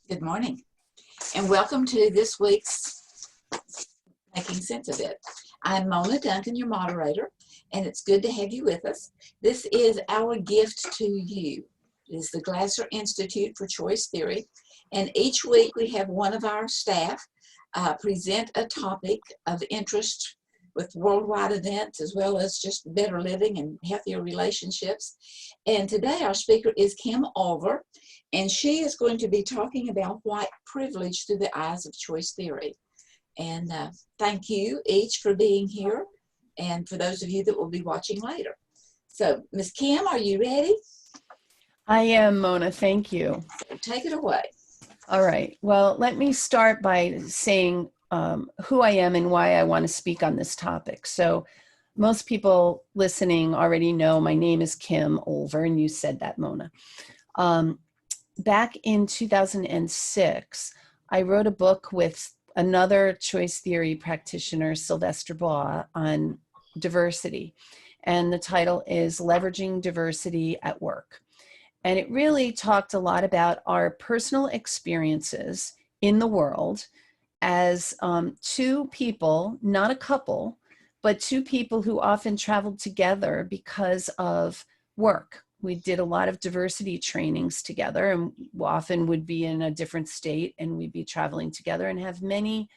Good morning, and welcome to this week's Making Sense of It. I'm Mona Duncan, your moderator, and it's good to have you with us. This is our gift to you. It is the Glasser Institute for Choice Theory, and each week we have one of our staff present a topic of interest with worldwide events as well as just better living and healthier relationships. And today our speaker is Kim Olver, and she is going to be talking about white privilege through the eyes of choice theory. And thank you each for being here, and for those of you that will be watching later. So, Ms. Kim, are you ready? I am, Mona. Thank you. So take it away. All right. Well, let me start by saying who I am and why I want to speak on this topic. So most people listening already know my name is Kim Olver, and you said that, Mona. Back in 2006, I wrote a book with another choice theory practitioner, Sylvester Baugh, on diversity. And the title is Leveraging Diversity at Work. And it really talked a lot about our personal experiences in the world as two people, not a couple, but two people who often traveled together because of work. We did a lot of diversity trainings together, and often would be in a different state, and we'd be traveling together and have many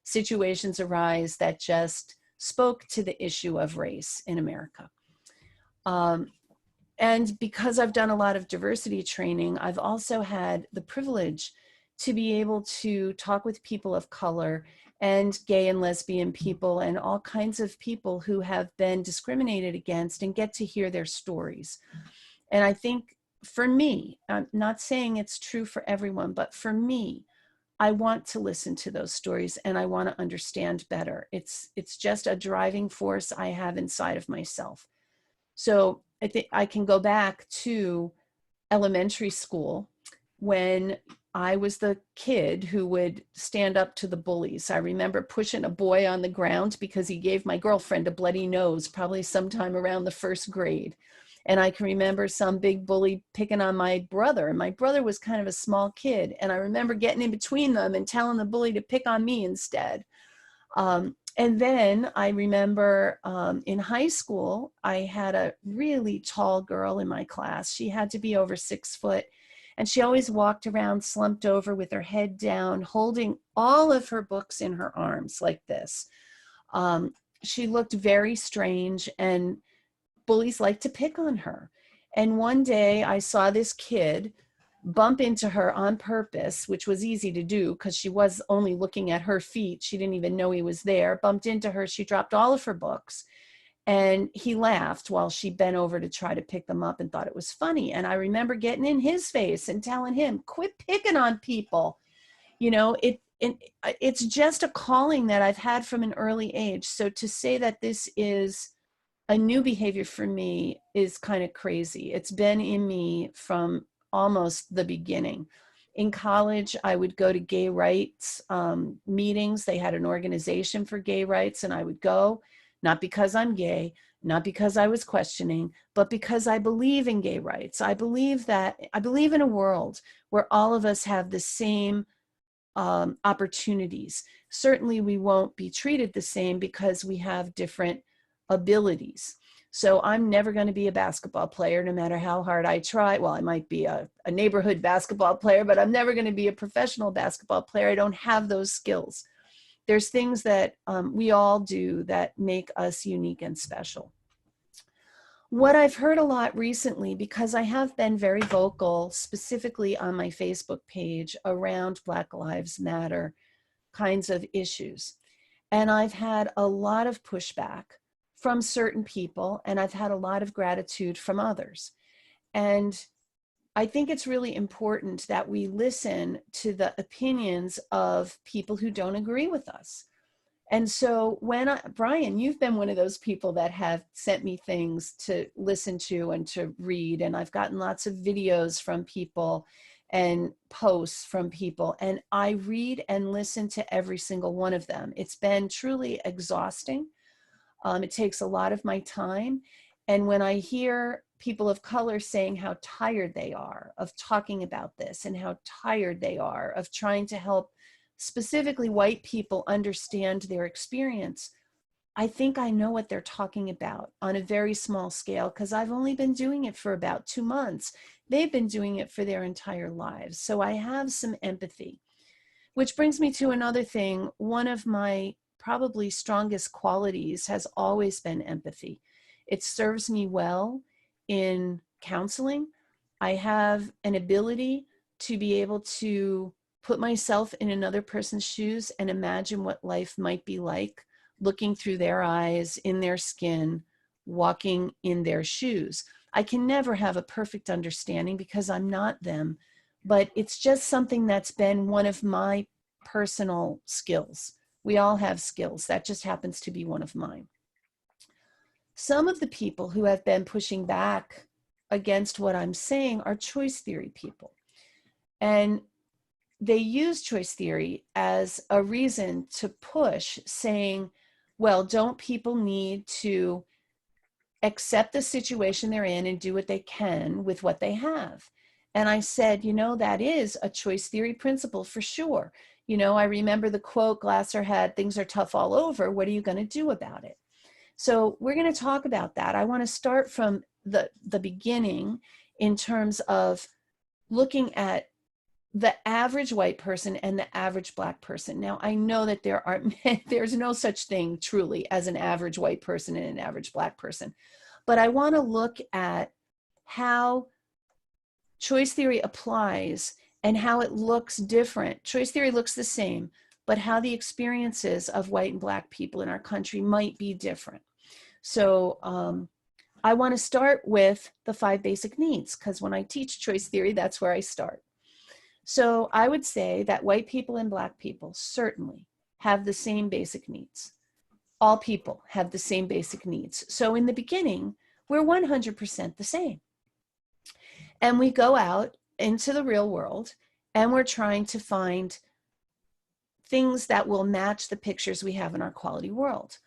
situations arise that just spoke to the issue of race in America. And because I've done a lot of diversity training, I've also had the privilege to be able to talk with people of color and gay and lesbian people and all kinds of people who have been discriminated against and get to hear their stories. And I think for me, I'm not saying it's true for everyone, but for me, I want to listen to those stories and I want to understand better. It's just a driving force I have inside of myself. So I think I can go back to elementary school when I was the kid who would stand up to the bullies. I remember pushing a boy on the ground because he gave my girlfriend a bloody nose, probably sometime around the first grade. And I can remember some big bully picking on my brother. And my brother was kind of a small kid. And I remember getting in between them and telling the bully to pick on me instead. And then I remember in high school, I had a really tall girl in my class. She had to be over 6 foot. And she always walked around slumped over with her head down, holding all of her books in her arms like this. She looked very strange, and bullies liked to pick on her. And one day I saw this kid bump into her on purpose, which was easy to do because she was only looking at her feet. She didn't even know he was there. Bumped into her. She dropped all of her books. And he laughed while she bent over to try to pick them up and thought it was funny. And I remember getting in his face and telling him, quit picking on people. You know, it's just a calling that I've had from an early age. So to say that this is a new behavior for me is kind of crazy. It's been in me from almost the beginning. In college, I would go to gay rights meetings. They had an organization for gay rights, and I would go, not because I'm gay, not because I was questioning, but because I believe in gay rights. I believe in a world where all of us have the same opportunities. Certainly we won't be treated the same because we have different abilities. So I'm never going to be a basketball player, no matter how hard I try. Well, I might be a neighborhood basketball player, but I'm never going to be a professional basketball player. I don't have those skills. There's things that we all do that make us unique and special. What I've heard a lot recently, because I have been very vocal, specifically on my Facebook page around Black Lives Matter kinds of issues, and I've had a lot of pushback from certain people, and I've had a lot of gratitude from others. And I think it's really important that we listen to the opinions of people who don't agree with us. And so Brian, you've been one of those people that have sent me things to listen to and to read, and I've gotten lots of videos from people and posts from people, and I read and listen to every single one of them. It's been truly exhausting. It takes a lot of my time. And when I hear people of color saying how tired they are of talking about this and how tired they are of trying to help specifically white people understand their experience, I think I know what they're talking about on a very small scale, because I've only been doing it for about 2 months. They've been doing it for their entire lives. So I have some empathy, which brings me to another thing. One of my probably strongest qualities has always been empathy. It serves me well in counseling. I have an ability to be able to put myself in another person's shoes and imagine what life might be like, looking through their eyes, in their skin, walking in their shoes. I can never have a perfect understanding because I'm not them, but it's just something that's been one of my personal skills. We all have skills. That just happens to be one of mine. Some of the people who have been pushing back against what I'm saying are choice theory people. And they use choice theory as a reason to push, saying, well, don't people need to accept the situation they're in and do what they can with what they have? And I said, you know, that is a choice theory principle for sure. You know, I remember the quote Glasser had, things are tough all over. What are you going to do about it? So we're going to talk about that. I want to start from the beginning in terms of looking at the average white person and the average Black person. Now, I know that there's no such thing truly as an average white person and an average Black person, but I want to look at how choice theory applies and how it looks different. Choice theory looks the same, but how the experiences of white and Black people in our country might be different. So I want to start with the 5 basic needs, because when I teach choice theory, that's where I start. So I would say that white people and Black people certainly have the same basic needs. All people have the same basic needs. So in the beginning, we're 100% the same. And we go out into the real world and we're trying to find things that will match the pictures we have in our quality world.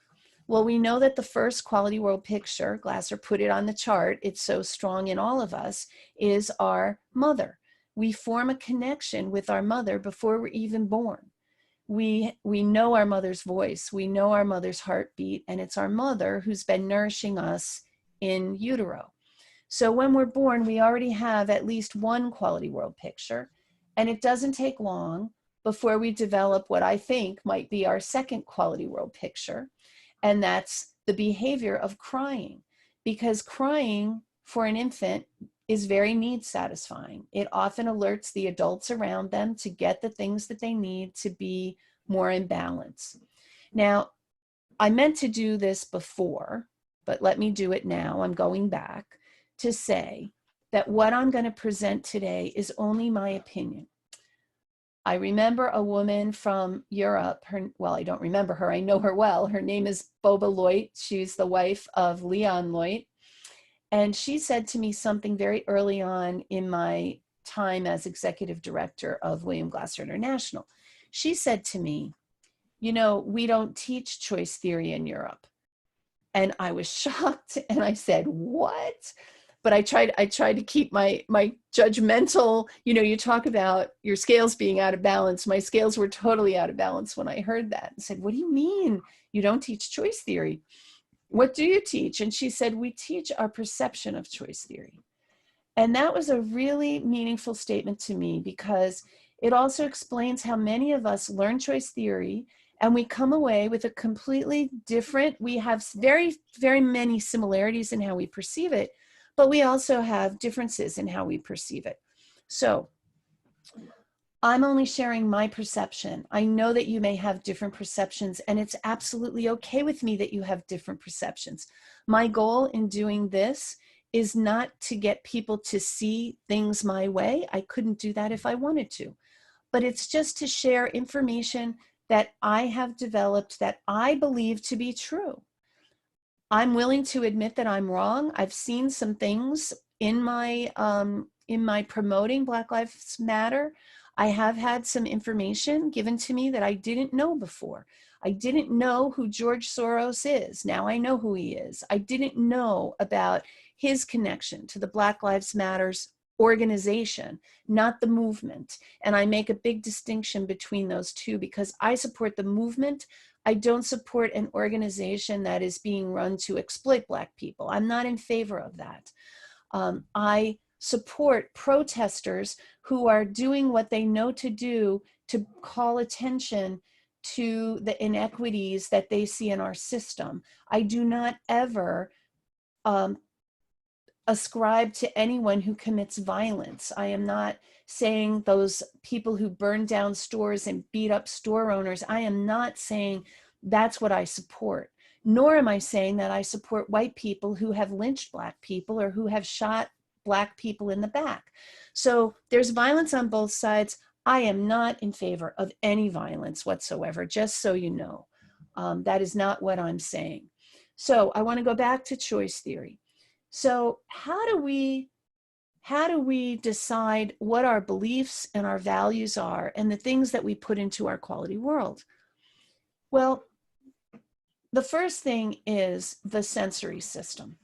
Well, we know that the first quality world picture, Glasser put it on the chart, it's so strong in all of us, is our mother. We form a connection with our mother before we're even born. We know our mother's voice, we know our mother's heartbeat, and it's our mother who's been nourishing us in utero. So when we're born, we already have at least one quality world picture, and it doesn't take long before we develop what I think might be our second quality world picture. And that's the behavior of crying, because crying for an infant is very need satisfying. It often alerts the adults around them to get the things that they need to be more in balance. Now, I meant to do this before, but let me do it now. I'm going back to say that what I'm going to present today is only my opinion. I remember a woman from Europe, I don't remember her, I know her well. Her name is Boba Loit. She's the wife of Leon Loit. And she said to me something very early on in my time as executive director of William Glasser International. She said to me, you know, we don't teach choice theory in Europe. And I was shocked and I said, what? But I tried to keep my judgmental, you know, you talk about your scales being out of balance. My scales were totally out of balance when I heard that and said, what do you mean you don't teach choice theory? What do you teach? And she said, we teach our perception of choice theory. And that was a really meaningful statement to me, because it also explains how many of us learn choice theory and we come away with a completely different, we have very, very many similarities in how we perceive it, but we also have differences in how we perceive it. So I'm only sharing my perception. I know that you may have different perceptions, and it's absolutely okay with me that you have different perceptions. My goal in doing this is not to get people to see things my way. I couldn't do that if I wanted to, but it's just to share information that I have developed that I believe to be true. I'm willing to admit that I'm wrong. I've seen some things in my promoting Black Lives Matter. I have had some information given to me that I didn't know before. I didn't know who George Soros is. Now I know who he is. I didn't know about his connection to the Black Lives Matters organization, not the movement. And I make a big distinction between those two because I support the movement. I don't support an organization that is being run to exploit Black people. I'm not in favor of that. I support protesters who are doing what they know to do to call attention to the inequities that they see in our system. I do not ever ascribe to anyone who commits violence. I am not saying those people who burn down stores and beat up store owners. I am not saying that's what I support. Nor am I saying that I support white people who have lynched Black people or who have shot Black people in the back. So there's violence on both sides. I am not in favor of any violence whatsoever, just so you know. That is not what I'm saying. So I want to go back to choice theory. So how do we decide what our beliefs and our values are and the things that we put into our quality world? Well, the first thing is the sensory system.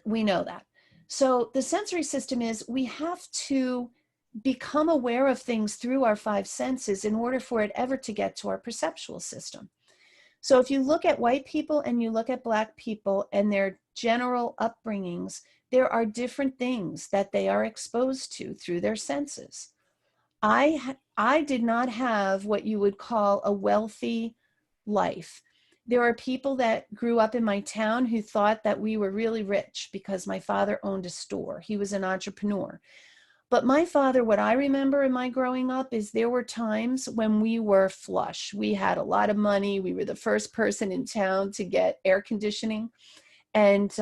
We know that. So the sensory system is we have to become aware of things through our five senses in order for it ever to get to our perceptual system. So if you look at white people and you look at Black people and their general upbringings, there are different things that they are exposed to through their senses. I did not have what you would call a wealthy life. There are people that grew up in my town who thought that we were really rich because my father owned a store. He was an entrepreneur. But my father, what I remember in my growing up is there were times when we were flush. We had a lot of money. We were the first person in town to get air conditioning. And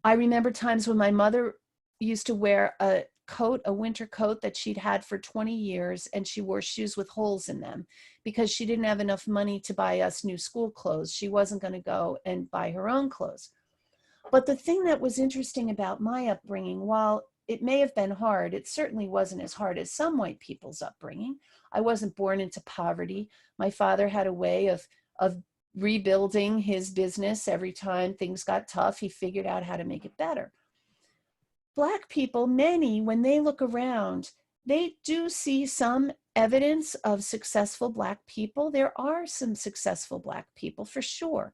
I remember times when my mother used to wear a coat, a winter coat that she'd had for 20 years, and she wore shoes with holes in them because she didn't have enough money to buy us new school clothes. She wasn't going to go and buy her own clothes. But the thing that was interesting about my upbringing, while it may have been hard, it certainly wasn't as hard as some white people's upbringing. I wasn't born into poverty. My father had a way of rebuilding his business every time things got tough. He figured out how to make it better. Black people, many, when they look around, they do see some evidence of successful Black people. There are some successful Black people for sure.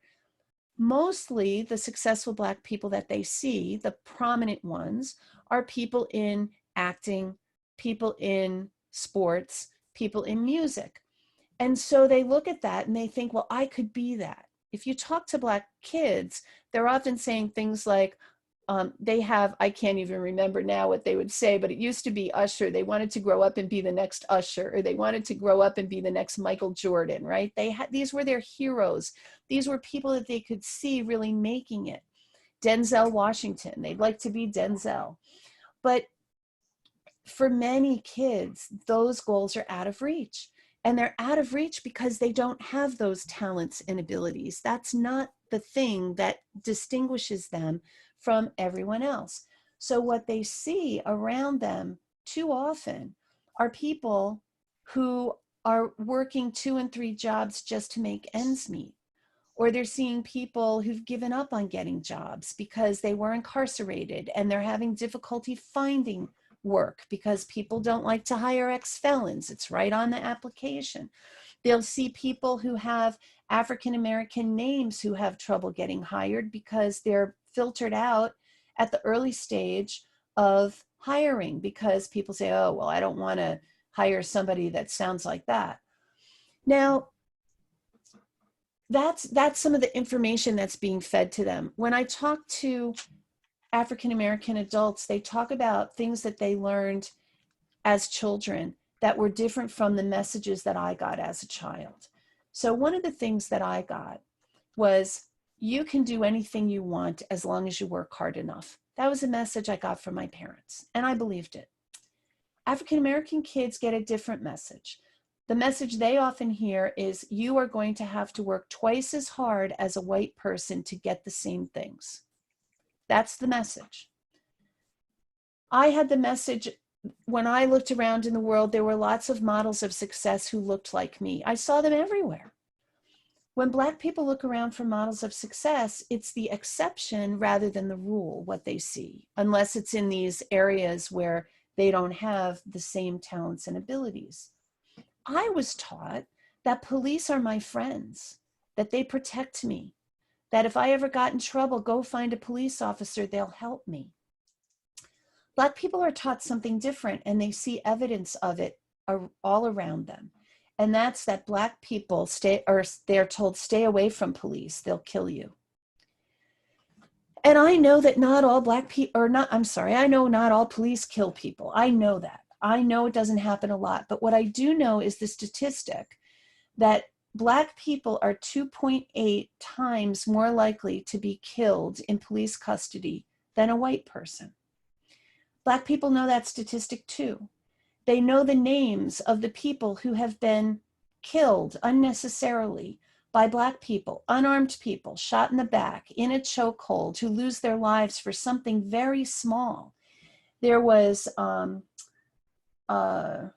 Mostly the successful Black people that they see, the prominent ones, are people in acting, people in sports, people in music. And so they look at that and they think, well, I could be that. If you talk to Black kids, they're often saying things like, I can't even remember now what they would say, but it used to be Usher. They wanted to grow up and be the next Usher, or they wanted to grow up and be the next Michael Jordan, right? These were their heroes. These were people that they could see really making it. Denzel Washington, they'd like to be Denzel. But for many kids, those goals are out of reach. And they're out of reach because they don't have those talents and abilities. That's not the thing that distinguishes them from everyone else. So what they see around them too often are people who are working 2 and 3 jobs just to make ends meet. Or they're seeing people who've given up on getting jobs because they were incarcerated and they're having difficulty finding work because people don't like to hire ex-felons. It's right on the application. They'll see people who have African-American names who have trouble getting hired because they're filtered out at the early stage of hiring because people say, oh, well, I don't want to hire somebody that sounds like that. Now, that's some of the information that's being fed to them. When I talk to African-American adults, they talk about things that they learned as children that were different from the messages that I got as a child. So one of the things that I got was, you can do anything you want as long as you work hard enough. That was a message I got from my parents, and I believed it. African-American kids get a different message. The message they often hear is, you are going to have to work twice as hard as a white person to get the same things. That's the message. I had the message, when I looked around in the world, there were lots of models of success who looked like me. I saw them everywhere. When Black people look around for models of success, it's the exception rather than the rule, what they see, unless it's in these areas where they don't have the same talents and abilities. I was taught that police are my friends, that they protect me, that if I ever got in trouble, go find a police officer, they'll help me. Black people are taught something different, and they see evidence of it all around them. And that's that Black people they're told, stay away from police, they'll kill you. And I know that not all Black people, I know not all police kill people. I know that. I know it doesn't happen a lot. But what I do know is the statistic that Black people are 2.8 times more likely to be killed in police custody than a white person. Black people know that statistic too. They know the names of the people who have been killed unnecessarily by Black people, unarmed people, shot in the back, in a chokehold, who lose their lives for something very small. There was, I'm going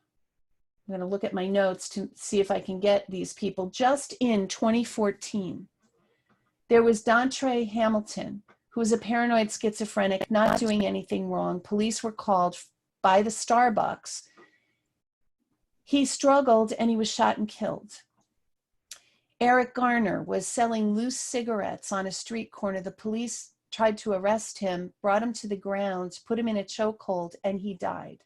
to look at my notes to see if I can get these people. Just in 2014, there was Dontre Hamilton, who was a paranoid schizophrenic, not doing anything wrong. Police were called by the Starbucks. He struggled and he was shot and killed. Eric Garner was selling loose cigarettes on a street corner. The police tried to arrest him, brought him to the ground, put him in a chokehold, and he died.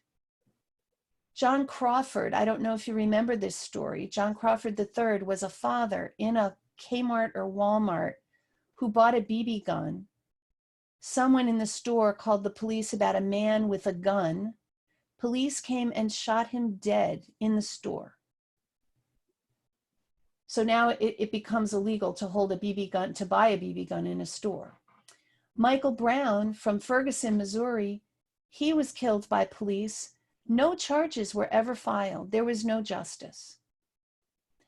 John Crawford, I don't know if you remember this story. John Crawford III was a father in a Kmart or Walmart who bought a BB gun. Someone in the store called the police about a man with a gun. Police came and shot him dead in the store. So now it becomes illegal to hold a BB gun, to buy a BB gun in a store. Michael Brown from Ferguson, Missouri, he was killed by police. No charges were ever filed. There was no justice.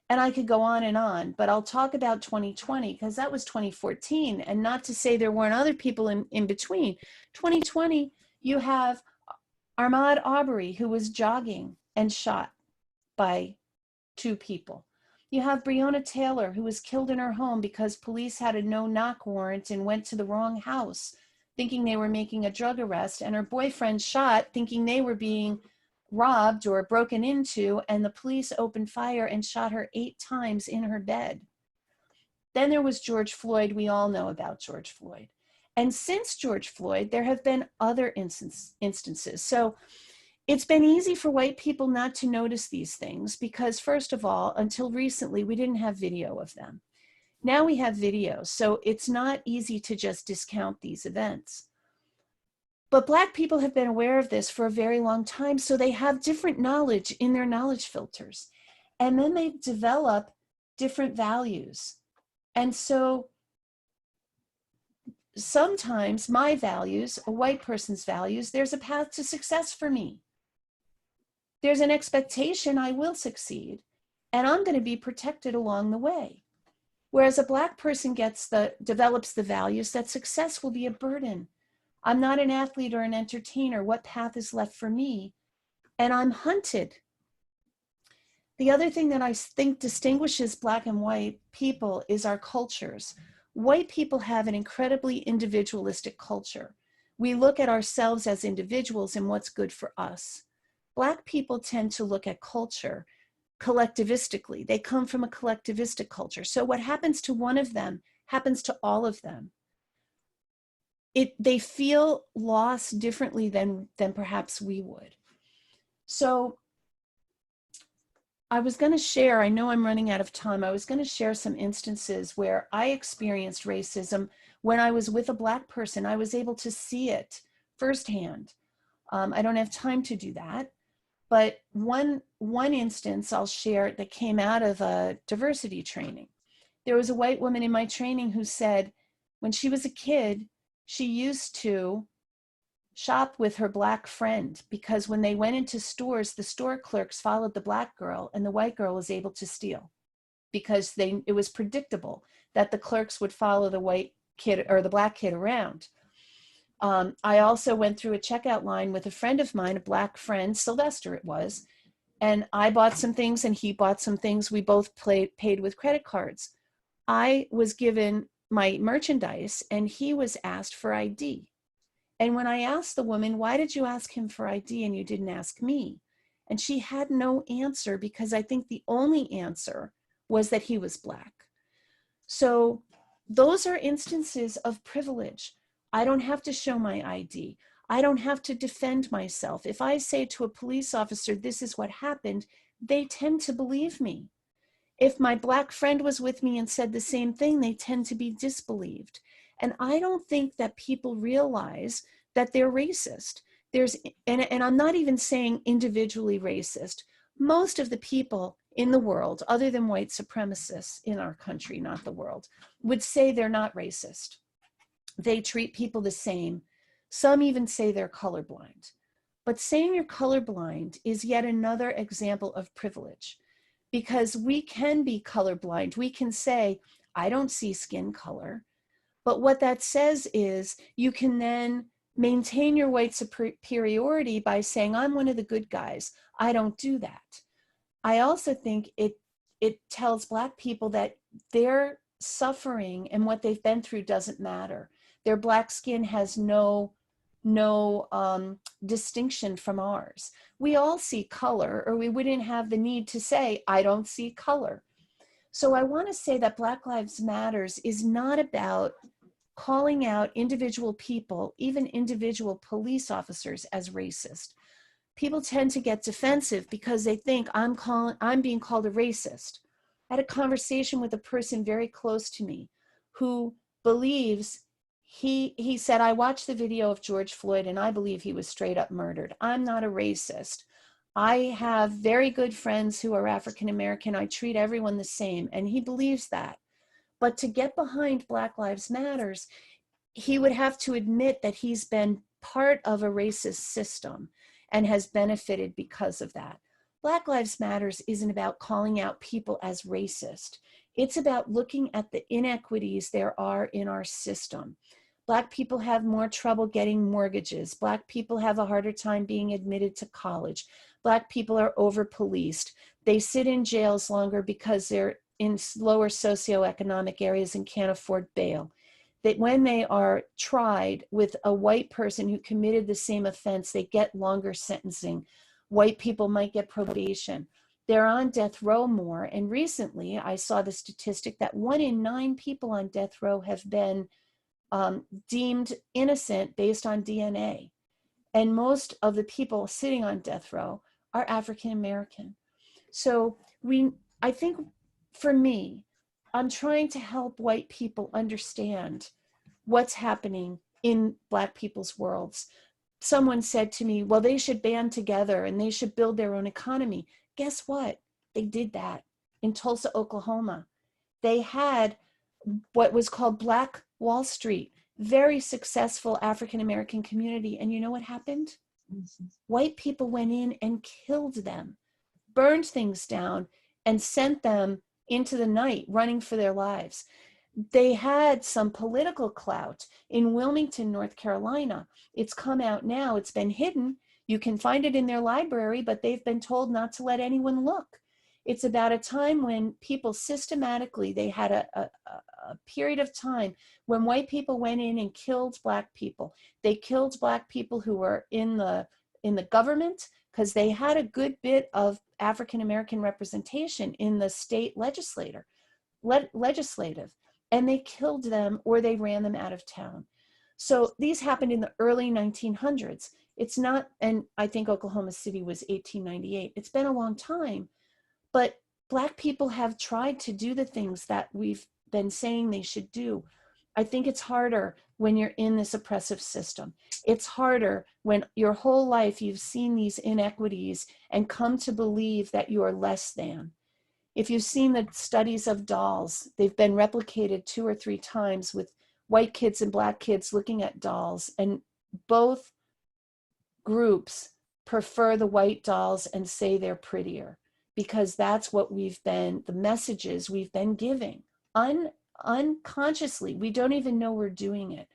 And I could go on, but I'll talk about 2020 because that was 2014. And not to say there weren't other people in between. 2020, you have Ahmaud Arbery, who was jogging and shot by 2 people. You have Breonna Taylor, who was killed in her home because police had a no-knock warrant and went to the wrong house, thinking they were making a drug arrest, and her boyfriend shot, thinking they were being robbed or broken into, and the police opened fire and shot her 8 times in her bed. Then there was George Floyd. We all know about George Floyd. And since George Floyd, there have been other instances. So it's been easy for white people not to notice these things because, first of all, until recently, we didn't have video of them. Now we have video, so it's not easy to just discount these events. But Black people have been aware of this for a very long time, so they have different knowledge in their knowledge filters. And then they develop different values. And so sometimes my values, a white person's values, there's a path to success for me. There's an expectation I will succeed, and I'm going to be protected along the way. Whereas a Black person develops the values that success will be a burden. I'm not an athlete or an entertainer. What path is left for me? And I'm hunted. The other thing that I think distinguishes Black and white people is our cultures. White people have an incredibly individualistic culture. We look at ourselves as individuals and what's good for us. Black people tend to look at culture collectivistically. They come from a collectivistic culture. So what happens to one of them happens to all of them. They feel loss differently than perhaps we would. So I was going to share, I know I'm running out of time, I was going to share some instances where I experienced racism when I was with a Black person. I was able to see it firsthand. I don't have time to do that. But one instance I'll share that came out of a diversity training. There was a white woman in my training who said when she was a kid, she used to shop with her Black friend because when they went into stores, the store clerks followed the Black girl and the white girl was able to steal because it was predictable that the clerks would follow the white kid or the Black kid around. I also went through a checkout line with a friend of mine, a Black friend, Sylvester it was, and I bought some things and he bought some things. We both paid with credit cards. I was given my merchandise and he was asked for ID. And when I asked the woman, why did you ask him for ID and you didn't ask me? And she had no answer, because I think the only answer was that he was Black. So those are instances of privilege. I don't have to show my ID. I don't have to defend myself. If I say to a police officer, this is what happened, they tend to believe me. If my Black friend was with me and said the same thing, they tend to be disbelieved. And I don't think that people realize that they're racist. And I'm not even saying individually racist. Most of the people in the world, other than white supremacists in our country, not the world, would say they're not racist. They treat people the same. Some even say they're colorblind. But saying you're colorblind is yet another example of privilege, because we can be colorblind. We can say, I don't see skin color. But what that says is you can then maintain your white superiority by saying, I'm one of the good guys. I don't do that. I also think it tells Black people that their suffering and what they've been through doesn't matter. Their Black skin has no distinction from ours. We all see color, or we wouldn't have the need to say, I don't see color. So I want to say that Black Lives Matters is not about calling out individual people, even individual police officers, as racist. People tend to get defensive because they think I'm being called a racist. I had a conversation with a person very close to me who believes, he said, I watched the video of George Floyd and I believe he was straight up murdered. I'm not a racist. I have very good friends who are African American. I treat everyone the same. And he believes that. But to get behind Black Lives Matters, he would have to admit that he's been part of a racist system and has benefited because of that. Black Lives Matters isn't about calling out people as racist. It's about looking at the inequities there are in our system. Black people have more trouble getting mortgages. Black people have a harder time being admitted to college. Black people are over-policed. They sit in jails longer because they're in lower socioeconomic areas and can't afford bail. That when they are tried with a white person who committed the same offense, they get longer sentencing. White people might get probation. They're on death row more. And recently I saw the statistic that 1 in 9 people on death row have been deemed innocent based on DNA. And most of the people sitting on death row are African American. So I think for me, I'm trying to help white people understand what's happening in Black people's worlds. Someone said to me, well, they should band together and they should build their own economy. Guess what? They did that in Tulsa, Oklahoma. They had what was called Black Wall Street, very successful African American community. And you know what happened? White people went in and killed them, burned things down, and sent them into the night running for their lives. They had some political clout in Wilmington, North Carolina. It's come out now. It's been hidden. You can find it in their library, but they've been told not to let anyone look. It's about a time when people systematically, they had a period of time when white people went in and killed Black people. They killed Black people who were in the government, because they had a good bit of African American representation in the state legislative, and they killed them or they ran them out of town. So these happened in the early 1900s. It's not, and I think Oklahoma City was 1898. It's been a long time, but Black people have tried to do the things that we've been saying they should do. I think it's harder when you're in this oppressive system. It's harder when your whole life you've seen these inequities and come to believe that you are less than. If you've seen the studies of dolls, they've been replicated 2 or 3 times with white kids and Black kids looking at dolls, and both groups prefer the white dolls and say they're prettier, because that's what we've been, the messages we've been giving unconsciously. We don't even know we're doing it.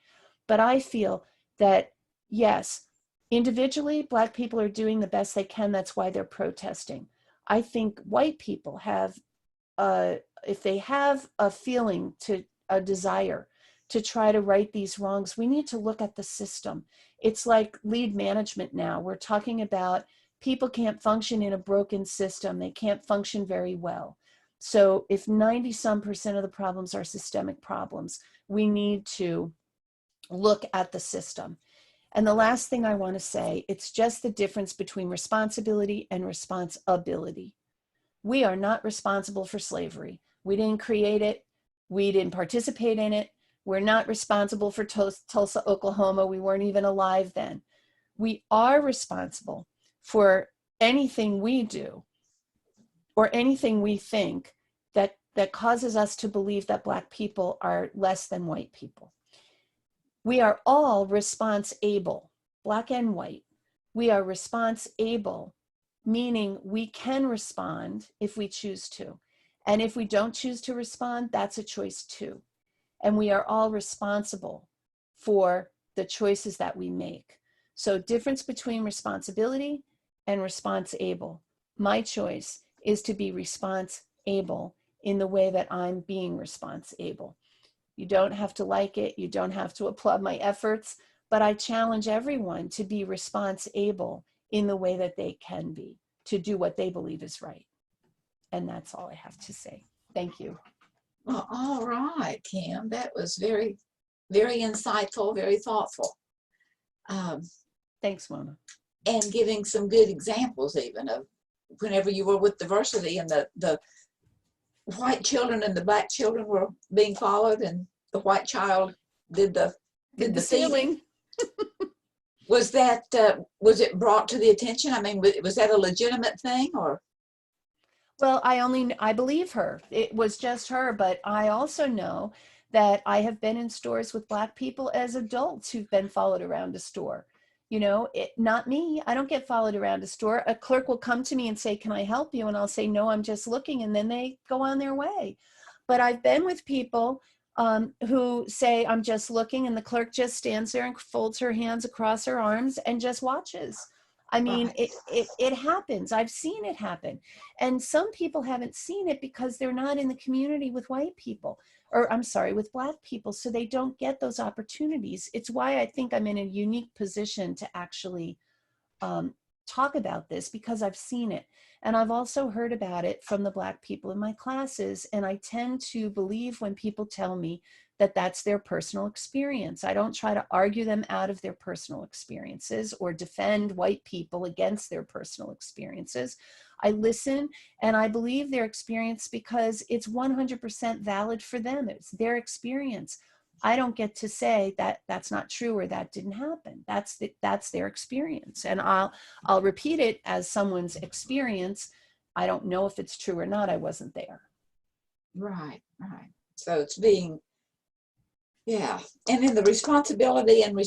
But I feel that, yes, individually, Black people are doing the best they can. That's why they're protesting. I think white people have if they have a feeling, to a desire to try to right these wrongs, we need to look at the system. It's like lead management now. We're talking about people can't function in a broken system. They can't function very well. So if 90% of the problems are systemic problems, we need to look at the system. And the last thing I want to say, it's just the difference between responsibility and responsibility. We are not responsible for slavery. We didn't create it. We didn't participate in it. We're not responsible for Tulsa, Oklahoma. We weren't even alive then. We are responsible for anything we do or anything we think that causes us to believe that Black people are less than white people. We are all response-able, Black and white. We are response-able, meaning we can respond if we choose to. And if we don't choose to respond, that's a choice too. And we are all responsible for the choices that we make. So difference between responsibility and response-able. My choice is to be response-able in the way that I'm being response-able. You don't have to like it. You don't have to applaud my efforts, but I challenge everyone to be response-able in the way that they can be, to do what they believe is right. And that's all I have to say. Thank you. Well, all right, Kim, that was very, very insightful, very thoughtful. Thanks, Mona. And giving some good examples even of whenever you were with diversity and the white children and the Black children were being followed and the white child did the feeding. Was that, was it brought to the attention? I mean, was that a legitimate thing or? Well, I believe her. It was just her, but I also know that I have been in stores with Black people as adults who've been followed around a store. You know, not me. I don't get followed around a store. A clerk will come to me and say, "Can I help you?" And I'll say, "No, I'm just looking." And then they go on their way. But I've been with people who say, "I'm just looking," and the clerk just stands there and folds her hands across her arms and just watches. I mean, Right. it happens. I've seen it happen. And some people haven't seen it because they're not in the community with white people, or I'm sorry, with Black people. So they don't get those opportunities. It's why I think I'm in a unique position to actually talk about this, because I've seen it. And I've also heard about it from the Black people in my classes. And I tend to believe when people tell me that that's their personal experience. I don't try to argue them out of their personal experiences or defend white people against their personal experiences. I listen and I believe their experience because it's 100% valid for them. It's their experience. I don't get to say that that's not true or that didn't happen. That's their experience. And I'll repeat it as someone's experience. I don't know if it's true or not. I wasn't there. Right, right. So it's being, yeah. And then the responsibility and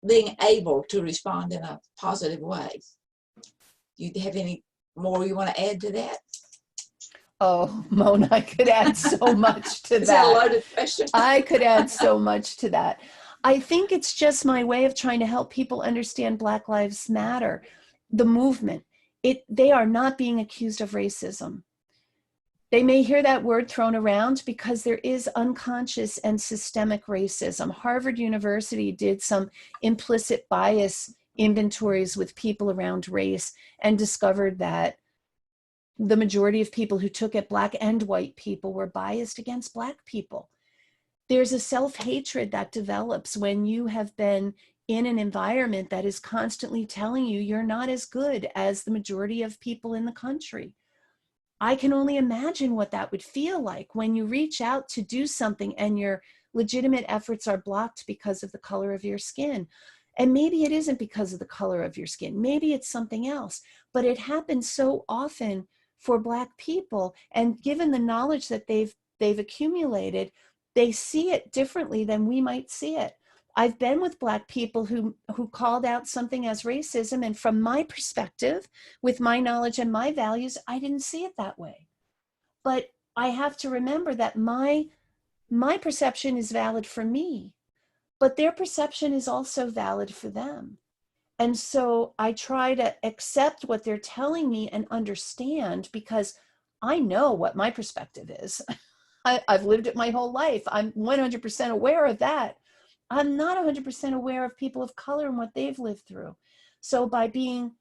being able to respond in a positive way. Do you have any more you want to add to that? Oh, Mona, I could add so much to that. Is that a loaded question? I could add so much to that. I think it's just my way of trying to help people understand Black Lives Matter, the movement. They are not being accused of racism. They may hear that word thrown around because there is unconscious and systemic racism. Harvard University did some implicit bias inventories with people around race and discovered that the majority of people who took it, Black and white people, were biased against Black people. There's a self-hatred that develops when you have been in an environment that is constantly telling you you're not as good as the majority of people in the country. I can only imagine what that would feel like when you reach out to do something and your legitimate efforts are blocked because of the color of your skin. And maybe it isn't because of the color of your skin. Maybe it's something else. But it happens so often for Black people. And given the knowledge that they've accumulated, they see it differently than we might see it. I've been with Black people who called out something as racism, and from my perspective, with my knowledge and my values, I didn't see it that way. But I have to remember that my perception is valid for me, but their perception is also valid for them. And so I try to accept what they're telling me and understand, because I know what my perspective is. I've lived it my whole life. I'm 100% aware of that. I'm not 100% aware of people of color and what they've lived through. So by being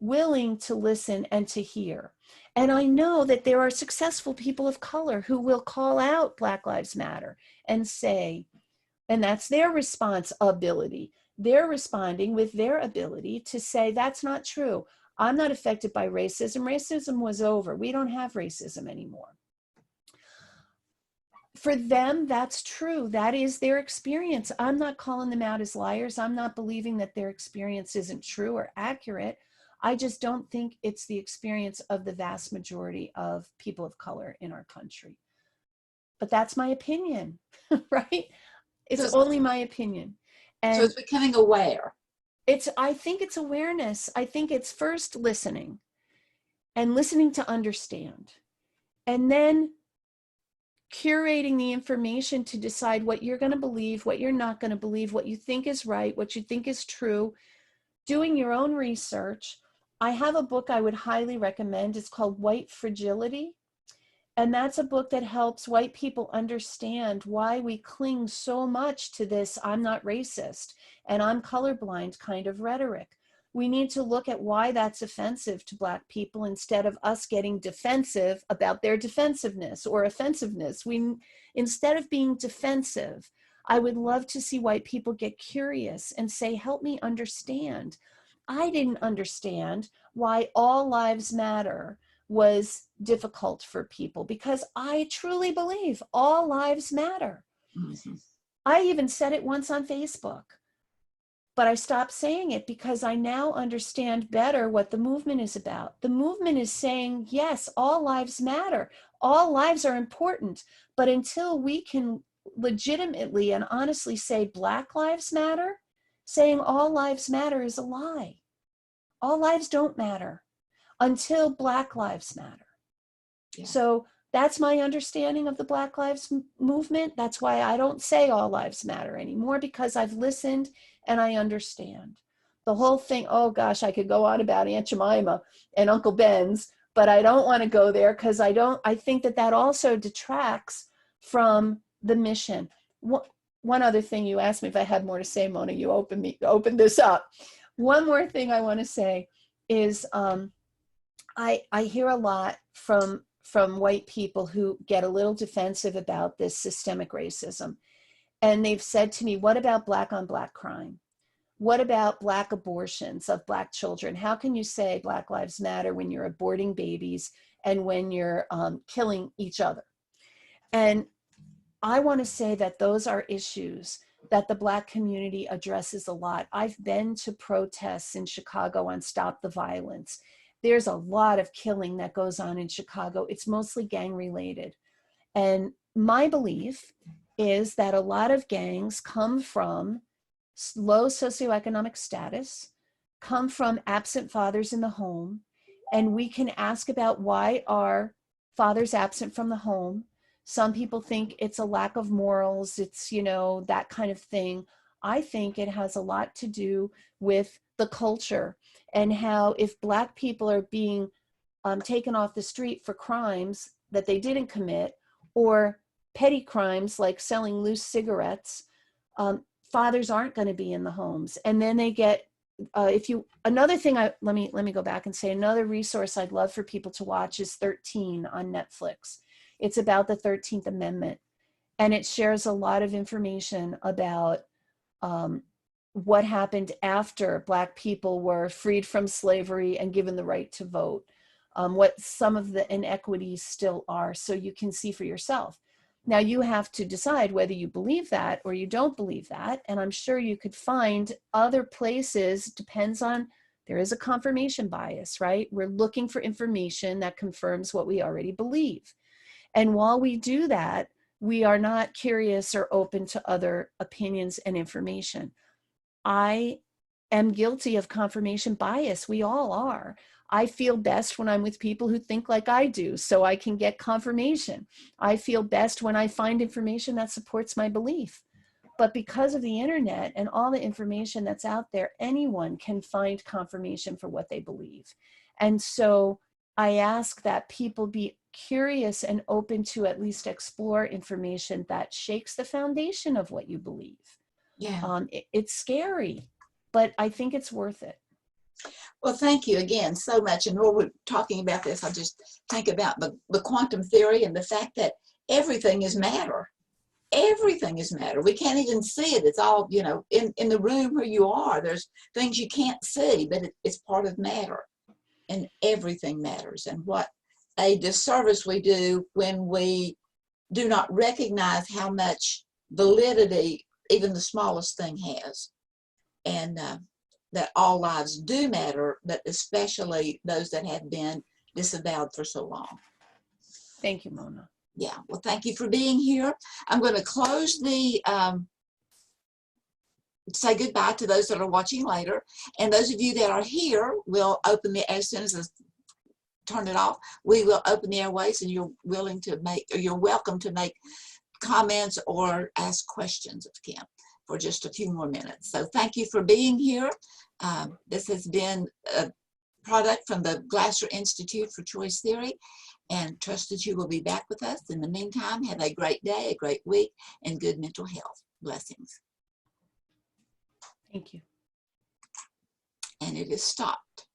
willing to listen and to hear, and I know that there are successful people of color who will call out Black Lives Matter and say, and that's their response ability. They're responding with their ability to say, that's not true. I'm not affected by racism. Racism was over. We don't have racism anymore. For them, that's true. That is their experience. I'm not calling them out as liars. I'm not believing that their experience isn't true or accurate. I just don't think it's the experience of the vast majority of people of color in our country. But that's my opinion, right? It's only my opinion. And so it's becoming aware. I think it's awareness. I think it's first listening and listening to understand. And then curating the information to decide what you're going to believe, what you're not going to believe, what you think is right, what you think is true, doing your own research. I have a book I would highly recommend. It's called White Fragility. And that's a book that helps white people understand why we cling so much to this I'm not racist and I'm colorblind kind of rhetoric. We need to look at why that's offensive to Black people instead of us getting defensive about their defensiveness or offensiveness. Instead of being defensive, I would love to see white people get curious and say, help me understand. I didn't understand why all lives matter was difficult for people, because I truly believe all lives matter. Mm-hmm. I even said it once on Facebook, but I stopped saying it because I now understand better what the movement is about. The movement is saying, yes, all lives matter. All lives are important, but until we can legitimately and honestly say Black lives matter, saying all lives matter is a lie. All lives don't matter until Black lives matter. Yeah. So that's my understanding of the Black Lives Movement. That's why I don't say all lives matter anymore, because I've listened and I understand. The whole thing, oh gosh, I could go on about Aunt Jemima and Uncle Ben's, but I don't want to go there because I think that also detracts from the mission. One other thing, you asked me if I had more to say, Mona, you opened this up. One more thing I want to say is I hear a lot from white people who get a little defensive about this systemic racism. And they've said to me, what about Black on Black crime? What about Black abortions of Black children? How can you say Black Lives Matter when you're aborting babies and when you're killing each other? And I want to say that those are issues that the Black community addresses a lot. I've been to protests in Chicago on Stop the Violence. There's a lot of killing that goes on in Chicago. It's mostly gang related. And my belief is that a lot of gangs come from low socioeconomic status, come from absent fathers in the home, and we can ask about why are fathers absent from the home. Some people think it's a lack of morals, it's, that kind of thing. I think it has a lot to do with the culture and how if Black people are being taken off the street for crimes that they didn't commit, or petty crimes like selling loose cigarettes, fathers aren't going to be in the homes. And then they get, another thing, let me go back and say, another resource I'd love for people to watch is 13 on Netflix. It's about the 13th Amendment. And it shares a lot of information about what happened after Black people were freed from slavery and given the right to vote, what some of the inequities still are, so you can see for yourself. Now you have to decide whether you believe that or you don't believe that. And I'm sure you could find other places, depends on, there is a confirmation bias, right? We're looking for information that confirms what we already believe. And while we do that, we are not curious or open to other opinions and information. I am guilty of confirmation bias. We all are. I feel best when I'm with people who think like I do, so I can get confirmation. I feel best when I find information that supports my belief. But because of the internet and all the information that's out there, anyone can find confirmation for what they believe. And so I ask that people be curious and open to at least explore information that shakes the foundation of what you believe. Yeah. It's scary, but I think it's worth it. Well, thank you again so much. And while we're talking about this, I just think about the quantum theory and the fact that everything is matter. Everything is matter. We can't even see it. It's all, you know, in the room where you are. There's things you can't see, but it's part of matter. And everything matters. And what a disservice we do when we do not recognize how much validity even the smallest thing has. And that all lives do matter, but especially those that have been disavowed for so long. Thank you, Mona. Yeah, well, thank you for being here. I'm going to close the, say goodbye to those that are watching later. And those of you that are here, we'll open the, as soon as I turn it off, we will open the airways, and you're willing to make, or you're welcome to make comments or ask questions of Kim for just a few more minutes. So thank you for being here. This has been a product from the Glasser Institute for Choice Theory, and trust that you will be back with us. In the meantime, have a great day, a great week, and good mental health. Blessings. Thank you. And it is stopped.